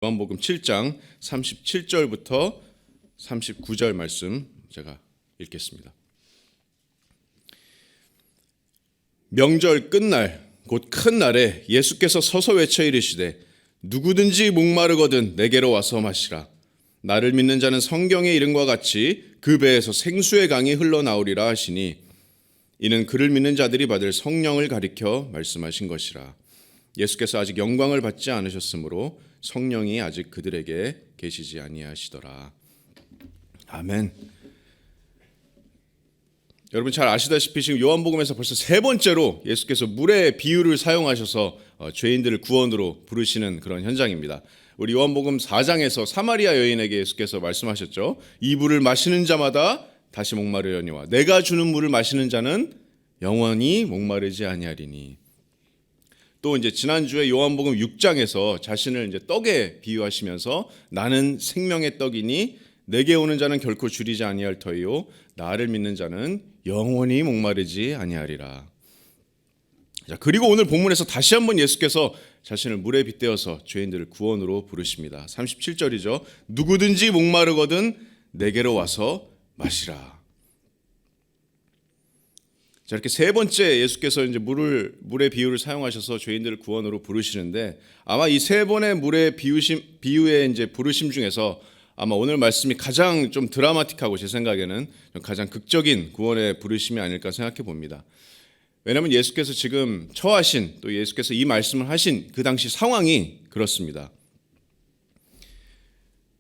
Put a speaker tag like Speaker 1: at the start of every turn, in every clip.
Speaker 1: 요한복음 7장 37절부터 39절 말씀 제가 읽겠습니다. 명절 끝날 곧 큰 날에 예수께서 서서 외쳐 이르시되 누구든지 목마르거든 내게로 와서 마시라. 나를 믿는 자는 성경의 이름과 같이 그 배에서 생수의 강이 흘러나오리라 하시니 이는 그를 믿는 자들이 받을 성령을 가리켜 말씀하신 것이라. 예수께서 아직 영광을 받지 않으셨으므로 성령이 아직 그들에게 계시지 아니하시더라. 아멘. 여러분 잘 아시다시피 지금 요한복음에서 벌써 세 번째로 예수께서 물의 비유를 사용하셔서 죄인들을 구원으로 부르시는 그런 현장입니다. 우리 요한복음 4장에서 사마리아 여인에게 예수께서 말씀하셨죠. 이 물을 마시는 자마다 다시 목마르려니와 내가 주는 물을 마시는 자는 영원히 목마르지 아니하리니. 또 이제 지난주에 요한복음 6장에서 자신을 이제 떡에 비유하시면서 나는 생명의 떡이니 내게 오는 자는 결코 줄이지 아니할 터이요 나를 믿는 자는 영원히 목마르지 아니하리라. 자, 그리고 오늘 본문에서 다시 한번 예수께서 자신을 물에 빗대어서 죄인들을 구원으로 부르십니다. 37절이죠. 누구든지 목마르거든 내게로 와서 마시라. 자, 이렇게 세 번째 예수께서 이제 물의 비유를 사용하셔서 죄인들을 구원으로 부르시는데 아마 이 세 번의 물의 비유의 이제 부르심 중에서 아마 오늘 말씀이 가장 좀 드라마틱하고 제 생각에는 가장 극적인 구원의 부르심이 아닐까 생각해 봅니다. 왜냐하면 예수께서 지금 처하신 또 예수께서 이 말씀을 하신 그 당시 상황이 그렇습니다.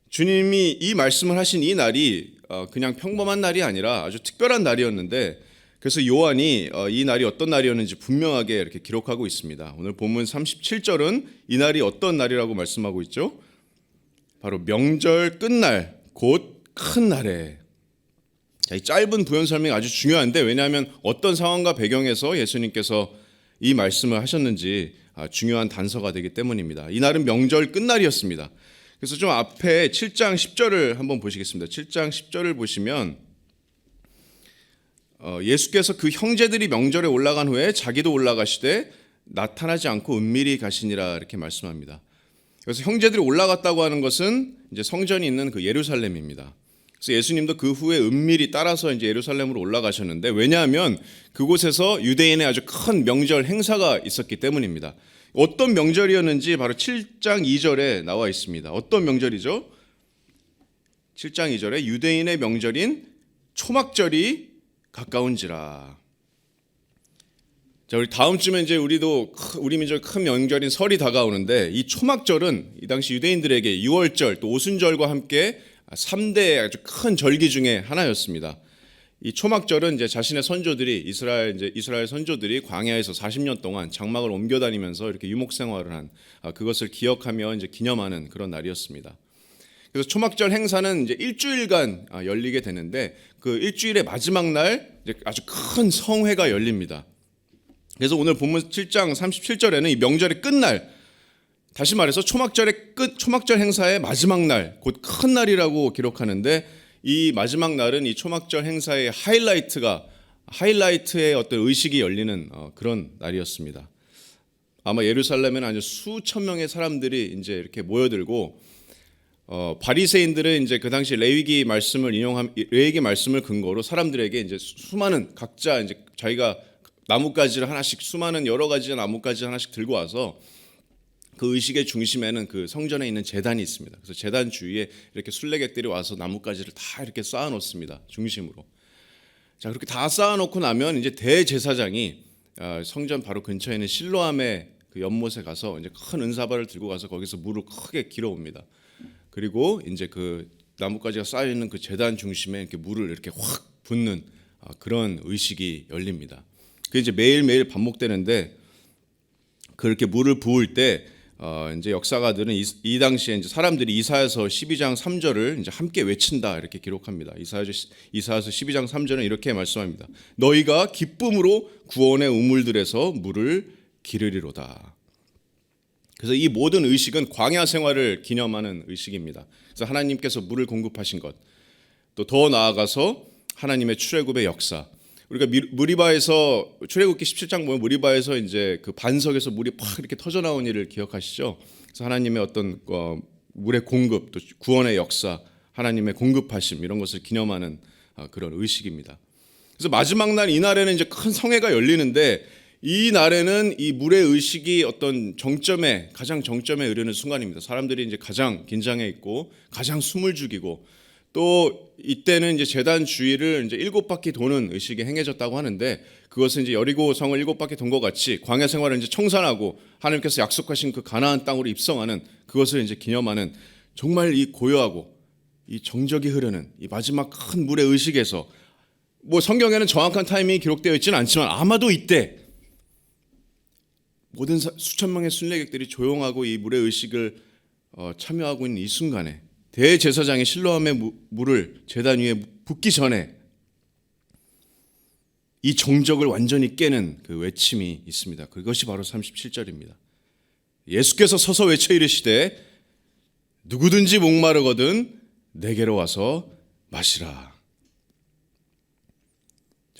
Speaker 1: 주님이 이 말씀을 하신 이 날이 그냥 평범한 날이 아니라 아주 특별한 날이었는데 그래서 요한이 이 날이 어떤 날이었는지 분명하게 이렇게 기록하고 있습니다. 오늘 본문 37절은 이 날이 어떤 날이라고 말씀하고 있죠? 바로 명절 끝날 곧 큰 날에. 자, 이 짧은 부연 설명이 아주 중요한데 왜냐하면 어떤 상황과 배경에서 예수님께서 이 말씀을 하셨는지 중요한 단서가 되기 때문입니다. 이 날은 명절 끝날이었습니다. 그래서 좀 앞에 7장 10절을 한번 보시겠습니다. 7장 10절을 보시면 예수께서 그 형제들이 명절에 올라간 후에 자기도 올라가시되 나타나지 않고 은밀히 가시니라 이렇게 말씀합니다. 그래서 형제들이 올라갔다고 하는 것은 이제 성전이 있는 그 예루살렘입니다. 그래서 예수님도 그 후에 은밀히 따라서 이제 예루살렘으로 올라가셨는데 왜냐하면 그곳에서 유대인의 아주 큰 명절 행사가 있었기 때문입니다. 어떤 명절이었는지 바로 7장 2절에 나와 있습니다. 어떤 명절이죠? 7장 2절에 유대인의 명절인 초막절이 가까운지라. 자, 우리 다음 주면 이제 우리 민족의 큰 명절인 설이 다가오는데 이 초막절은 이 당시 유대인들에게 유월절 또 오순절과 함께 3대 아주 큰 절기 중에 하나였습니다. 이 초막절은 이제 자신의 선조들이 이스라엘 선조들이 광야에서 40년 동안 장막을 옮겨 다니면서 이렇게 유목 생활을 한 그것을 기억하며 이제 기념하는 그런 날이었습니다. 그래서 초막절 행사는 이제 일주일간 열리게 되는데 그 일주일의 마지막 날 이제 아주 큰 성회가 열립니다. 그래서 오늘 본문 7장 37절에는 이 명절의 끝날, 다시 말해서 초막절 행사의 마지막 날, 곧 큰 날이라고 기록하는데 이 마지막 날은 이 초막절 행사의 하이라이트의 어떤 의식이 열리는 그런 날이었습니다. 아마 예루살렘에는 아주 수천 명의 사람들이 이제 이렇게 모여들고 바리새인들은 이제 그 당시 레위기 말씀을 근거로 사람들에게 이제 수많은 각자 이제 자기가 나뭇가지를 하나씩 수많은 여러 가지 나뭇가지 하나씩 들고 와서 그 의식의 중심에는 그 성전에 있는 제단이 있습니다. 그래서 제단 주위에 이렇게 순례객들이 와서 나뭇가지를 다 이렇게 쌓아 놓습니다. 중심으로. 자, 그렇게 다 쌓아 놓고 나면 이제 대제사장이 성전 바로 근처에 있는 실로암의 그 연못에 가서 이제 큰 은사발을 들고 가서 거기서 물을 크게 길어 옵니다. 그리고 이제 그 나뭇가지가 쌓여 있는 그 제단 중심에 이렇게 물을 이렇게 확 붓는 그런 의식이 열립니다. 그게 이제 매일매일 반복되는데 그렇게 물을 부을 때 이제 역사가들은 이 당시에 이제 사람들이 이사야서 12장 3절을 이제 함께 외친다 이렇게 기록합니다. 이사야서 12장 3절은 이렇게 말씀합니다. 너희가 기쁨으로 구원의 우물들에서 물을 기르리로다. 그래서 이 모든 의식은 광야 생활을 기념하는 의식입니다. 그래서 하나님께서 물을 공급하신 것, 또 더 나아가서 하나님의 출애굽의 역사. 우리가 무리바에서 출애굽기 17장 보면 무리바에서 이제 그 반석에서 물이 팍 이렇게 터져 나온 일을 기억하시죠? 그래서 하나님의 어떤 물의 공급, 또 구원의 역사, 하나님의 공급하심 이런 것을 기념하는 그런 의식입니다. 그래서 마지막 날 이날에는 이제 큰 성회가 열리는데 이 날에는 이 물의 의식이 어떤 가장 정점에 이르는 순간입니다. 사람들이 이제 가장 긴장해 있고 가장 숨을 죽이고 또 이때는 이제 제단 주위를 이제 7바퀴 도는 의식이 행해졌다고 하는데 그것은 이제 여리고 성을 7바퀴 돈 것 같이 광야 생활을 이제 청산하고 하나님께서 약속하신 그 가나안 땅으로 입성하는 그것을 이제 기념하는 정말 이 고요하고 이 정적이 흐르는 이 마지막 큰 물의 의식에서 뭐 성경에는 정확한 타이밍이 기록되어 있지는 않지만 아마도 이때 모든 수천 명의 순례객들이 조용하고 이 물의 의식을 참여하고 있는 이 순간에 대제사장이 실로암의 물을 제단 위에 붓기 전에 이 정적을 완전히 깨는 그 외침이 있습니다. 그것이 바로 37절입니다. 예수께서 서서 외쳐 이르시되 누구든지 목마르거든 내게로 와서 마시라.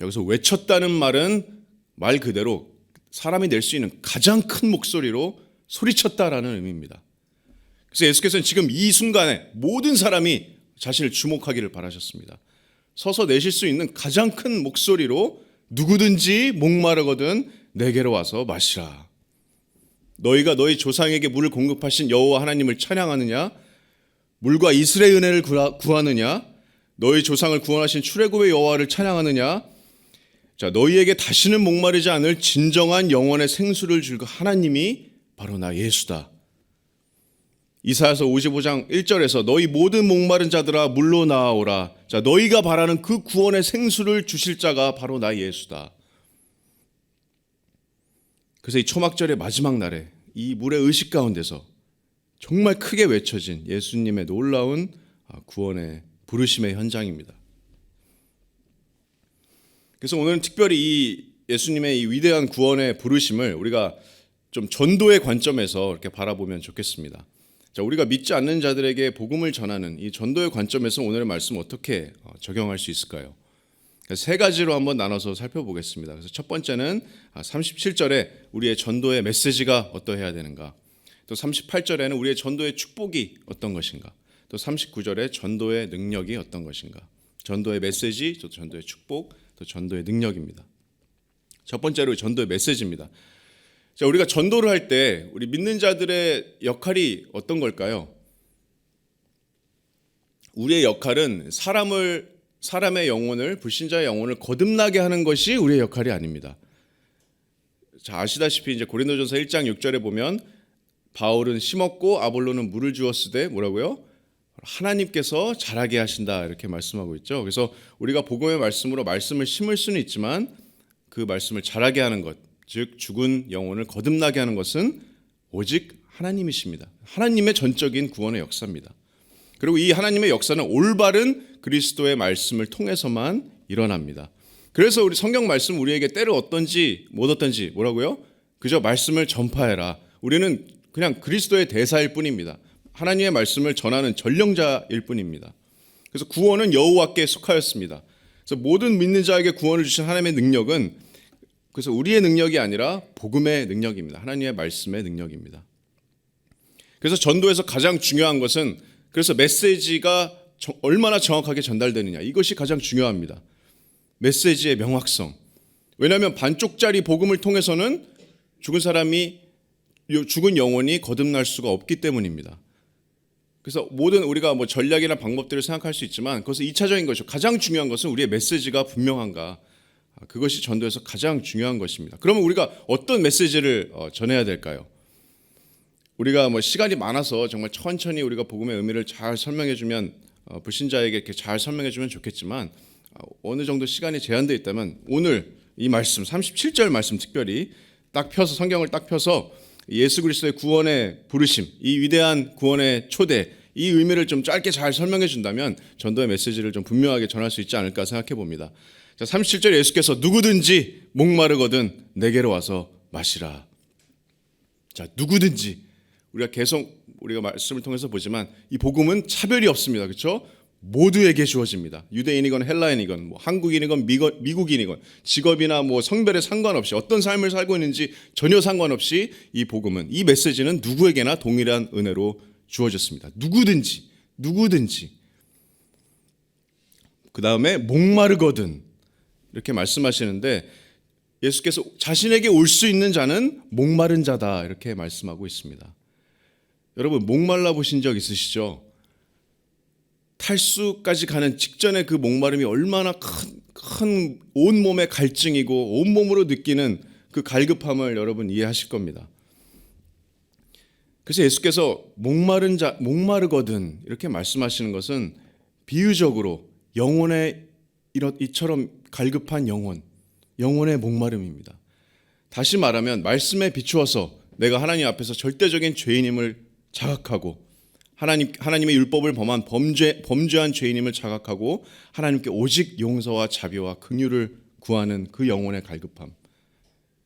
Speaker 1: 여기서 외쳤다는 말은 말 그대로 사람이 낼 수 있는 가장 큰 목소리로 소리쳤다라는 의미입니다. 그래서 예수께서는 지금 이 순간에 모든 사람이 자신을 주목하기를 바라셨습니다. 서서 내실 수 있는 가장 큰 목소리로 누구든지 목마르거든 내게로 와서 마시라. 너희가 너희 조상에게 물을 공급하신 여호와 하나님을 찬양하느냐? 물과 이슬의 은혜를 구하느냐? 너희 조상을 구원하신 출애굽의 여호와를 찬양하느냐? 자, 너희에게 다시는 목마르지 않을 진정한 영원의 생수를 줄 그 하나님이 바로 나 예수다. 이사야서 55장 1절에서 너희 모든 목마른 자들아 물로 나아오라. 자, 너희가 바라는 그 구원의 생수를 주실 자가 바로 나 예수다. 그래서 이 초막절의 마지막 날에 이 물의 의식 가운데서 정말 크게 외쳐진 예수님의 놀라운 구원의 부르심의 현장입니다. 그래서 오늘은 특별히 이 예수님의 이 위대한 구원의 부르심을 우리가 좀 전도의 관점에서 이렇게 바라보면 좋겠습니다. 자, 우리가 믿지 않는 자들에게 복음을 전하는 이 전도의 관점에서 오늘의 말씀 어떻게 적용할 수 있을까요? 세 가지로 한번 나눠서 살펴보겠습니다. 그래서 첫 번째는 37절에 우리의 전도의 메시지가 어떠해야 되는가? 또 38절에는 우리의 전도의 축복이 어떤 것인가? 또 39절에 전도의 능력이 어떤 것인가? 전도의 메시지, 또 전도의 축복, 또 전도의 능력입니다. 첫 번째로 전도의 메시지입니다. 자, 우리가 전도를 할 때 우리 믿는 자들의 역할이 어떤 걸까요? 우리의 역할은 사람의 영혼을, 불신자의 영혼을 거듭나게 하는 것이 우리의 역할이 아닙니다. 자, 아시다시피 이제 고린도전서 1장 6절에 보면 바울은 심었고 아볼로는 물을 주었으되 뭐라고요? 하나님께서 자라게 하신다 이렇게 말씀하고 있죠. 그래서 우리가 복음의 말씀으로 말씀을 심을 수는 있지만 그 말씀을 자라게 하는 것, 즉 죽은 영혼을 거듭나게 하는 것은 오직 하나님이십니다. 하나님의 전적인 구원의 역사입니다. 그리고 이 하나님의 역사는 올바른 그리스도의 말씀을 통해서만 일어납니다. 그래서 우리 성경 말씀 우리에게 때를 얻든지 못 얻든지 뭐라고요? 그저 말씀을 전파해라. 우리는 그냥 그리스도의 대사일 뿐입니다. 하나님의 말씀을 전하는 전령자일 뿐입니다. 그래서 구원은 여호와께 속하였습니다. 그래서 모든 믿는 자에게 구원을 주신 하나님의 능력은 그래서 우리의 능력이 아니라 복음의 능력입니다. 하나님의 말씀의 능력입니다. 그래서 전도에서 가장 중요한 것은 그래서 메시지가 얼마나 정확하게 전달되느냐 이것이 가장 중요합니다. 메시지의 명확성. 왜냐하면 반쪽짜리 복음을 통해서는 죽은 영혼이 거듭날 수가 없기 때문입니다. 그래서 모든 우리가 뭐 전략이나 방법들을 생각할 수 있지만 그것은 2차적인 것이죠. 가장 중요한 것은 우리의 메시지가 분명한가. 그것이 전도에서 가장 중요한 것입니다. 그러면 우리가 어떤 메시지를 전해야 될까요? 우리가 뭐 시간이 많아서 정말 천천히 우리가 복음의 의미를 잘 설명해주면 불신자에게 이렇게 잘 설명해주면 좋겠지만 어느 정도 시간이 제한되어 있다면 오늘 이 말씀 37절 말씀 특별히 딱 펴서 성경을 딱 펴서 예수 그리스도의 구원의 부르심, 이 위대한 구원의 초대, 이 의미를 좀 짧게 잘 설명해 준다면 전도의 메시지를 좀 분명하게 전할 수 있지 않을까 생각해 봅니다. 자, 37절에 예수께서 누구든지 목마르거든 내게로 와서 마시라. 자, 누구든지 우리가 계속 우리가 말씀을 통해서 보지만 이 복음은 차별이 없습니다. 그렇죠? 모두에게 주어집니다. 유대인이건 헬라인이건 뭐 한국인이건 미국인이건 직업이나 뭐 성별에 상관없이 어떤 삶을 살고 있는지 전혀 상관없이 이 복음은 이 메시지는 누구에게나 동일한 은혜로 주어졌습니다. 누구든지. 그 다음에 목마르거든 이렇게 말씀하시는데 예수께서 자신에게 올 수 있는 자는 목마른 자다 이렇게 말씀하고 있습니다. 여러분 목말라 보신 적 있으시죠? 탈수까지 가는 직전에 그 목마름이 얼마나 큰 온몸의 갈증이고 온몸으로 느끼는 그 갈급함을 여러분 이해하실 겁니다. 그래서 예수께서 목마르거든 이렇게 말씀하시는 것은 비유적으로 영혼의 이처럼 갈급한 영혼의 목마름입니다. 다시 말하면 말씀에 비추어서 내가 하나님 앞에서 절대적인 죄인임을 자각하고 하나님의 율법을 범한 범죄한 죄인임을 자각하고 하나님께 오직 용서와 자비와 긍휼을 구하는 그 영혼의 갈급함.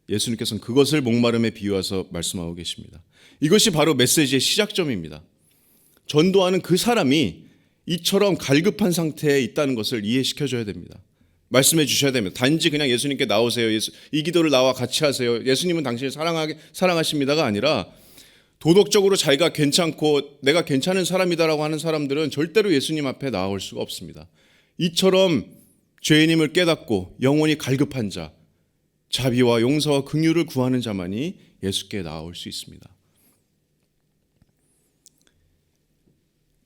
Speaker 1: 예수님께서는 그것을 목마름에 비유해서 말씀하고 계십니다. 이것이 바로 메시지의 시작점입니다. 전도하는 그 사람이 이처럼 갈급한 상태에 있다는 것을 이해시켜줘야 됩니다. 말씀해 주셔야 됩니다. 단지 그냥 예수님께 나오세요. 이 기도를 나와 같이 하세요. 예수님은 당신을 사랑하십니다가 아니라 도덕적으로 자기가 괜찮고 내가 괜찮은 사람이다라고 하는 사람들은 절대로 예수님 앞에 나올 수가 없습니다. 이처럼 죄인임을 깨닫고 영혼이 갈급한 자, 자비와 용서와 긍휼을 구하는 자만이 예수께 나올 수 있습니다.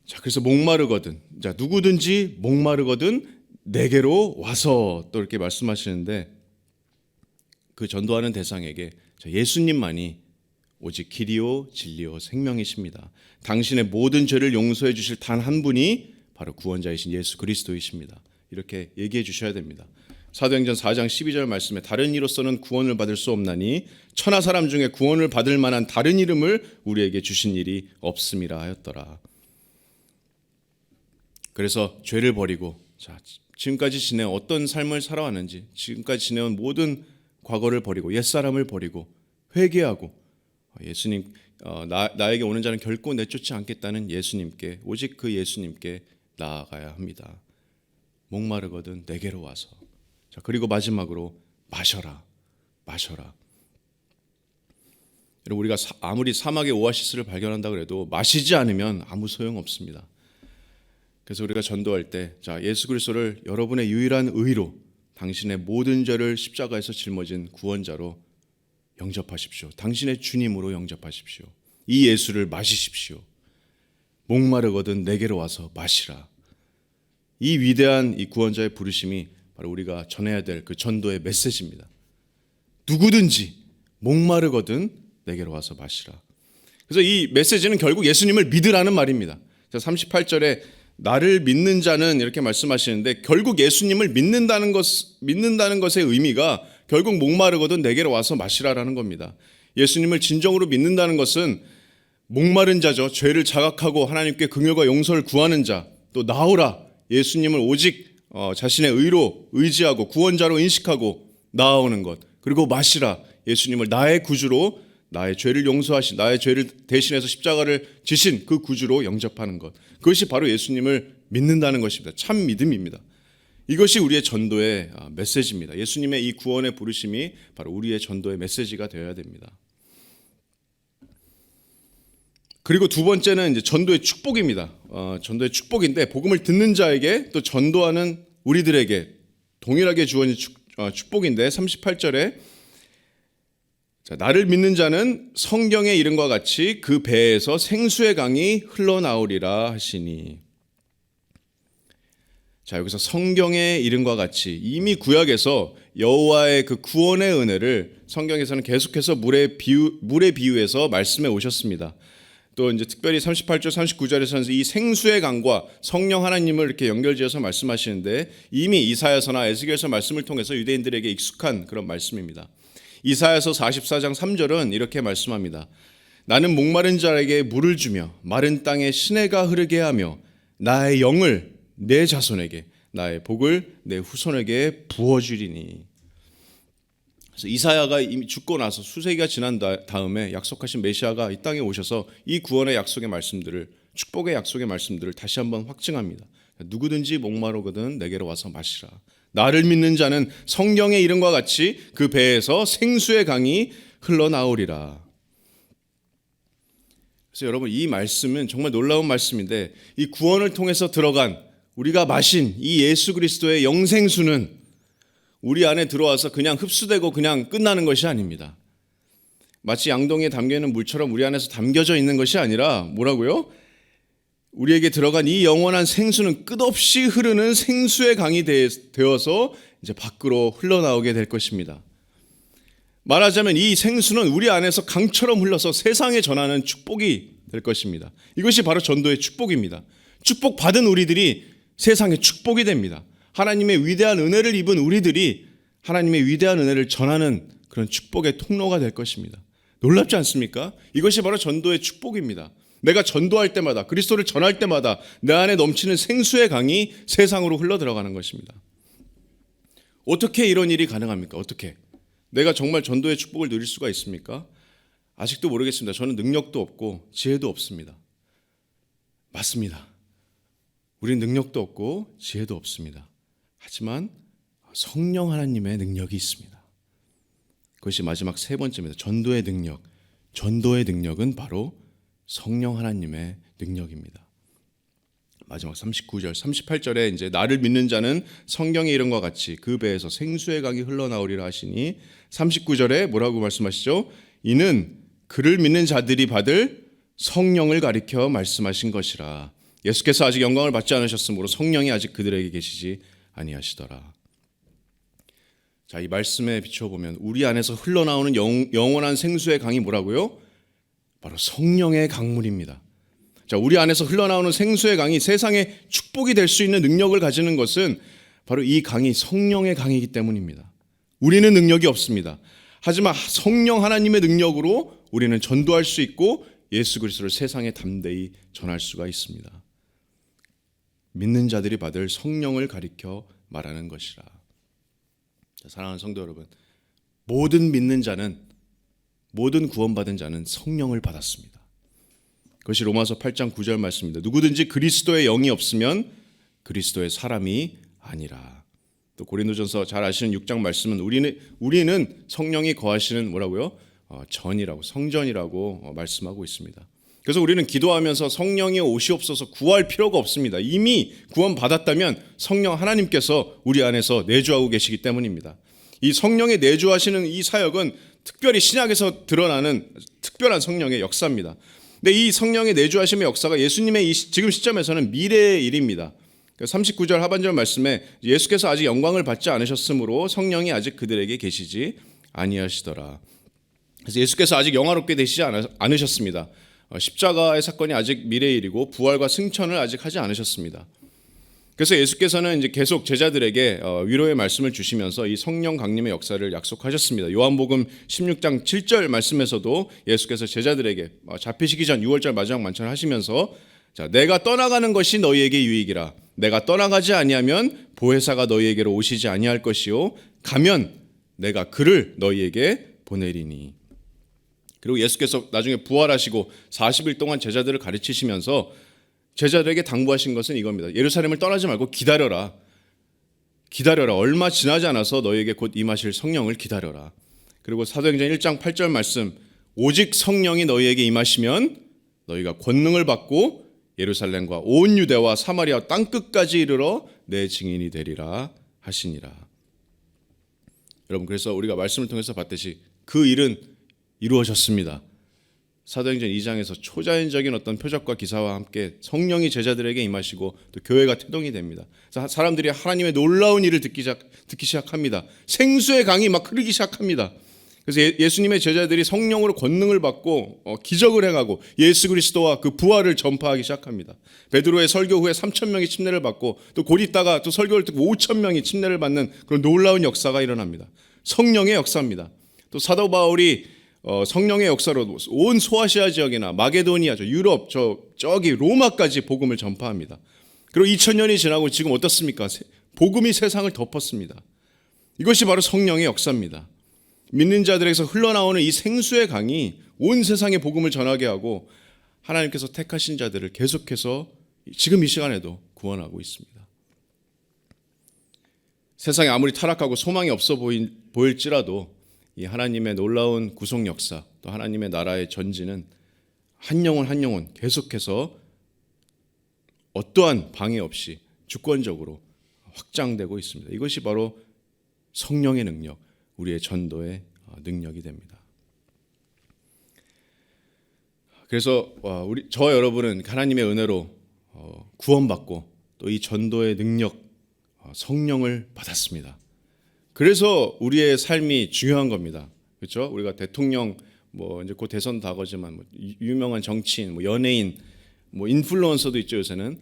Speaker 1: 자, 그래서 목마르거든. 자, 누구든지 목마르거든 내게로 와서 또 이렇게 말씀하시는데 그 전도하는 대상에게 예수님만이 오직 길이요 진리요 생명이십니다. 당신의 모든 죄를 용서해 주실 단 한 분이 바로 구원자이신 예수 그리스도이십니다. 이렇게 얘기해 주셔야 됩니다. 사도행전 4장 12절 말씀에 다른 이로서는 구원을 받을 수 없나니 천하 사람 중에 구원을 받을 만한 다른 이름을 우리에게 주신 일이 없음이라 하였더라. 그래서 죄를 버리고 지금까지 지내온 어떤 삶을 살아왔는지 지금까지 지내온 모든 과거를 버리고 옛사람을 버리고 회개하고 예수님 나에게 오는 자는 결코 내쫓지 않겠다는 예수님께 오직 그 예수님께 나아가야 합니다. 목마르거든 내게로 와서. 자, 그리고 마지막으로 마셔라. 여러분 우리가 아무리 사막의 오아시스를 발견한다 그래도 마시지 않으면 아무 소용 없습니다. 그래서 우리가 전도할 때 예수 그리스도를 여러분의 유일한 의로 당신의 모든 죄를 십자가에서 짊어진 구원자로 영접하십시오. 당신의 주님으로 영접하십시오. 이 예수를 마시십시오. 목마르거든 내게로 와서 마시라. 이 위대한 이 구원자의 부르심이 바로 우리가 전해야 될 그 전도의 메시지입니다. 누구든지 목마르거든 내게로 와서 마시라. 그래서 이 메시지는 결국 예수님을 믿으라는 말입니다. 38절에 나를 믿는 자는 이렇게 말씀하시는데 결국 예수님을 믿는다는 것의 의미가 결국 목마르거든 내게로 와서 마시라라는 겁니다. 예수님을 진정으로 믿는다는 것은 목마른 자죠. 죄를 자각하고 하나님께 긍휼과 용서를 구하는 자, 또 나오라. 예수님을 오직 자신의 의로 의지하고 구원자로 인식하고 나아오는 것. 그리고 마시라. 예수님을 나의 구주로 나의 죄를 용서하신 나의 죄를 대신해서 십자가를 지신 그 구주로 영접하는 것. 그것이 바로 예수님을 믿는다는 것입니다. 참 믿음입니다. 이것이 우리의 전도의 메시지입니다. 예수님의 이 구원의 부르심이 바로 우리의 전도의 메시지가 되어야 됩니다. 그리고 두 번째는 이제 전도의 축복입니다. 전도의 축복인데 복음을 듣는 자에게 또 전도하는 우리들에게 동일하게 주어진 축복인데 38절에 나를 믿는 자는 성경의 이름과 같이 그 배에서 생수의 강이 흘러나오리라 하시니. 자, 여기서 성경의 이름과 같이 이미 구약에서 여호와의 그 구원의 은혜를 성경에서는 계속해서 물에 비유해서 말씀해 오셨습니다. 또 이제 특별히 38절 39절에서는 이 생수의 강과 성령 하나님을 이렇게 연결지어서 말씀하시는데 이미 이사야서나 에스겔서 말씀을 통해서 유대인들에게 익숙한 그런 말씀입니다. 이사야서 44장 3절은 이렇게 말씀합니다. 나는 목마른 자에게 물을 주며 마른 땅에 시내가 흐르게 하며 나의 영을 내 자손에게 나의 복을 내 후손에게 부어주리니. 그래서 이사야가 이미 죽고 나서 수세기가 지난 다음에 약속하신 메시아가 이 땅에 오셔서 이 구원의 약속의 말씀들을 축복의 약속의 말씀들을 다시 한번 확증합니다. 누구든지 목마르거든 내게로 와서 마시라. 나를 믿는 자는 성경의 이름과 같이 그 배에서 생수의 강이 흘러나오리라. 그래서 여러분, 이 말씀은 정말 놀라운 말씀인데, 이 구원을 통해서 들어간 우리가 마신 이 예수 그리스도의 영생수는 우리 안에 들어와서 그냥 흡수되고 그냥 끝나는 것이 아닙니다. 마치 양동이에 담겨있는 물처럼 우리 안에서 담겨져 있는 것이 아니라 뭐라고요? 우리에게 들어간 이 영원한 생수는 끝없이 흐르는 생수의 강이 되어서 이제 밖으로 흘러나오게 될 것입니다. 말하자면 이 생수는 우리 안에서 강처럼 흘러서 세상에 전하는 축복이 될 것입니다. 이것이 바로 전도의 축복입니다. 축복받은 우리들이 세상의 축복이 됩니다. 하나님의 위대한 은혜를 입은 우리들이 하나님의 위대한 은혜를 전하는 그런 축복의 통로가 될 것입니다. 놀랍지 않습니까? 이것이 바로 전도의 축복입니다. 내가 전도할 때마다, 그리스도를 전할 때마다 내 안에 넘치는 생수의 강이 세상으로 흘러들어가는 것입니다. 어떻게 이런 일이 가능합니까? 어떻게? 내가 정말 전도의 축복을 누릴 수가 있습니까? 아직도 모르겠습니다. 저는 능력도 없고 지혜도 없습니다. 맞습니다. 우리는 능력도 없고 지혜도 없습니다. 하지만 성령 하나님의 능력이 있습니다. 그것이 마지막 세 번째입니다. 전도의 능력. 전도의 능력은 바로 성령 하나님의 능력입니다. 마지막 39절, 38절에 이제 나를 믿는 자는 성경의 이름과 같이 그 배에서 생수의 강이 흘러나오리라 하시니 39절에 뭐라고 말씀하시죠? 이는 그를 믿는 자들이 받을 성령을 가리켜 말씀하신 것이라. 예수께서 아직 영광을 받지 않으셨으므로 성령이 아직 그들에게 계시지 아니하시더라. 자, 이 말씀에 비춰보면 우리 안에서 흘러나오는 영원한 생수의 강이 뭐라고요? 바로 성령의 강물입니다. 자, 우리 안에서 흘러나오는 생수의 강이 세상에 축복이 될 수 있는 능력을 가지는 것은 바로 이 강이 성령의 강이기 때문입니다. 우리는 능력이 없습니다. 하지만 성령 하나님의 능력으로 우리는 전도할 수 있고 예수 그리스도를 세상에 담대히 전할 수가 있습니다. 믿는 자들이 받을 성령을 가리켜 말하는 것이라. 자, 사랑하는 성도 여러분, 모든 믿는 자는, 모든 구원받은 자는 성령을 받았습니다. 그것이 로마서 8장 9절 말씀입니다. 누구든지 그리스도의 영이 없으면 그리스도의 사람이 아니라. 또 고린도전서 잘 아시는 6장 말씀은 우리는 성령이 거하시는 뭐라고요? 전이라고, 성전이라고 말씀하고 있습니다. 그래서 우리는 기도하면서 성령이 오시옵소서 구할 필요가 없습니다. 이미 구원받았다면 성령 하나님께서 우리 안에서 내주하고 계시기 때문입니다. 이 성령의 내주하시는 이 사역은 특별히 신약에서 드러나는 특별한 성령의 역사입니다. 근데 이 성령의 내주하심의 역사가 예수님의 지금 시점에서는 미래의 일입니다. 39절 하반절 말씀에 예수께서 아직 영광을 받지 않으셨으므로 성령이 아직 그들에게 계시지 아니하시더라. 그래서 예수께서 아직 영화롭게 되시지 않으셨습니다. 십자가의 사건이 아직 미래의 일이고 부활과 승천을 아직 하지 않으셨습니다. 그래서 예수께서는 이제 계속 제자들에게 위로의 말씀을 주시면서 이 성령 강림의 역사를 약속하셨습니다. 요한복음 16장 7절 말씀에서도 예수께서 제자들에게 잡히시기 전 6월절 마지막 만찬을 하시면서 자, 내가 떠나가는 것이 너희에게 유익이라. 내가 떠나가지 아니하면 보혜사가 너희에게로 오시지 아니할 것이요 가면 내가 그를 너희에게 보내리니. 그리고 예수께서 나중에 부활하시고 40일 동안 제자들을 가르치시면서 제자들에게 당부하신 것은 이겁니다. 예루살렘을 떠나지 말고 기다려라. 기다려라. 얼마 지나지 않아서 너희에게 곧 임하실 성령을 기다려라. 그리고 사도행전 1장 8절 말씀, 오직 성령이 너희에게 임하시면 너희가 권능을 받고 예루살렘과 온 유대와 사마리아 땅끝까지 이르러 내 증인이 되리라 하시니라. 여러분, 그래서 우리가 말씀을 통해서 봤듯이 그 일은 이루어졌습니다. 사도행전 2장에서 초자연적인 어떤 표적과 기사와 함께 성령이 제자들에게 임하시고 또 교회가 태동이 됩니다. 그래서 사람들이 하나님의 놀라운 일을 듣기 시작합니다. 생수의 강이 막 흐르기 시작합니다. 그래서 예수님의 제자들이 성령으로 권능을 받고 기적을 행하고 예수 그리스도와 그 부활을 전파하기 시작합니다. 베드로의 설교 후에 3,000명이 침례를 받고 또 곧 있다가 또 설교를 듣고 5,000명이 침례를 받는 그런 놀라운 역사가 일어납니다. 성령의 역사입니다. 또 사도 바울이 성령의 역사로 온 소아시아 지역이나 마게도니아, 유럽, 저기 로마까지 복음을 전파합니다. 그리고 2000년이 지나고 지금 어떻습니까? 복음이 세상을 덮었습니다. 이것이 바로 성령의 역사입니다. 믿는 자들에게서 흘러나오는 이 생수의 강이 온 세상에 복음을 전하게 하고 하나님께서 택하신 자들을 계속해서 지금 이 시간에도 구원하고 있습니다. 세상이 아무리 타락하고 소망이 없어 보일지라도 이 하나님의 놀라운 구속 역사, 또 하나님의 나라의 전진은 한 영혼 계속해서 어떠한 방해 없이 주권적으로 확장되고 있습니다. 이것이 바로 성령의 능력, 우리의 전도의 능력이 됩니다. 그래서 저 여러분은 하나님의 은혜로 구원받고 또 이 전도의 능력, 성령을 받았습니다. 그래서 우리의 삶이 중요한 겁니다. 그렇죠? 우리가 대통령, 이제 곧 대선 다가오지만 유명한 정치인, 연예인, 인플루언서도 있죠. 요새는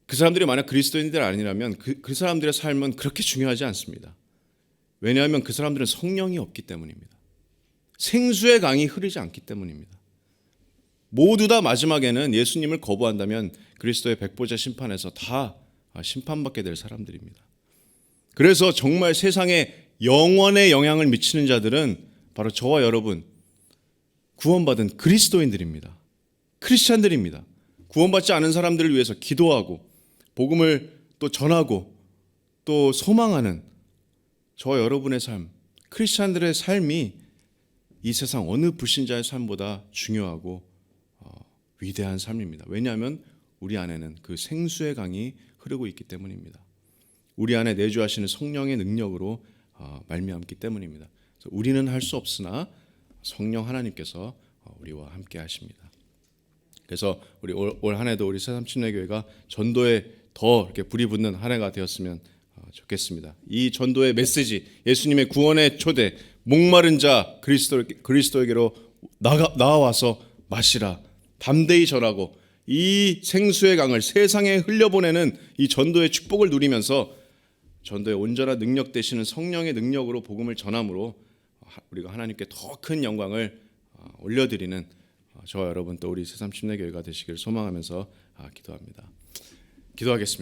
Speaker 1: 그 사람들이 만약 그리스도인들 아니라면 그 사람들의 삶은 그렇게 중요하지 않습니다. 왜냐하면 그 사람들은 성령이 없기 때문입니다. 생수의 강이 흐르지 않기 때문입니다. 모두 다 마지막에는 예수님을 거부한다면 그리스도의 백보자 심판에서 다 심판받게 될 사람들입니다. 그래서 정말 세상에 영원의 영향을 미치는 자들은 바로 저와 여러분, 구원받은 그리스도인들입니다. 크리스찬들입니다. 구원받지 않은 사람들을 위해서 기도하고 복음을 또 전하고 또 소망하는 저와 여러분의 삶, 크리스찬들의 삶이 이 세상 어느 불신자의 삶보다 중요하고 위대한 삶입니다. 왜냐하면 우리 안에는 그 생수의 강이 흐르고 있기 때문입니다. 우리 안에 내주하시는 성령의 능력으로 말미암기 때문입니다. 그래서 우리는 할 수 없으나 성령 하나님께서 우리와 함께 하십니다. 그래서 우리 올 한 해도 우리 새삼침례교회가 전도에 더 이렇게 불이 붙는 한 해가 되었으면 좋겠습니다. 이 전도의 메시지, 예수님의 구원의 초대, 목마른 자 그리스도에게로 나와서 마시라, 담대히 전하고 이 생수의 강을 세상에 흘려보내는 이 전도의 축복을 누리면서 전도의 온전한 능력 되시는 성령의 능력으로 복음을 전함으로 우리가 하나님께 더 큰 영광을 올려드리는 저와 여러분 또 우리 새삼침례교회가 되시길 소망하면서 기도합니다. 기도하겠습니다.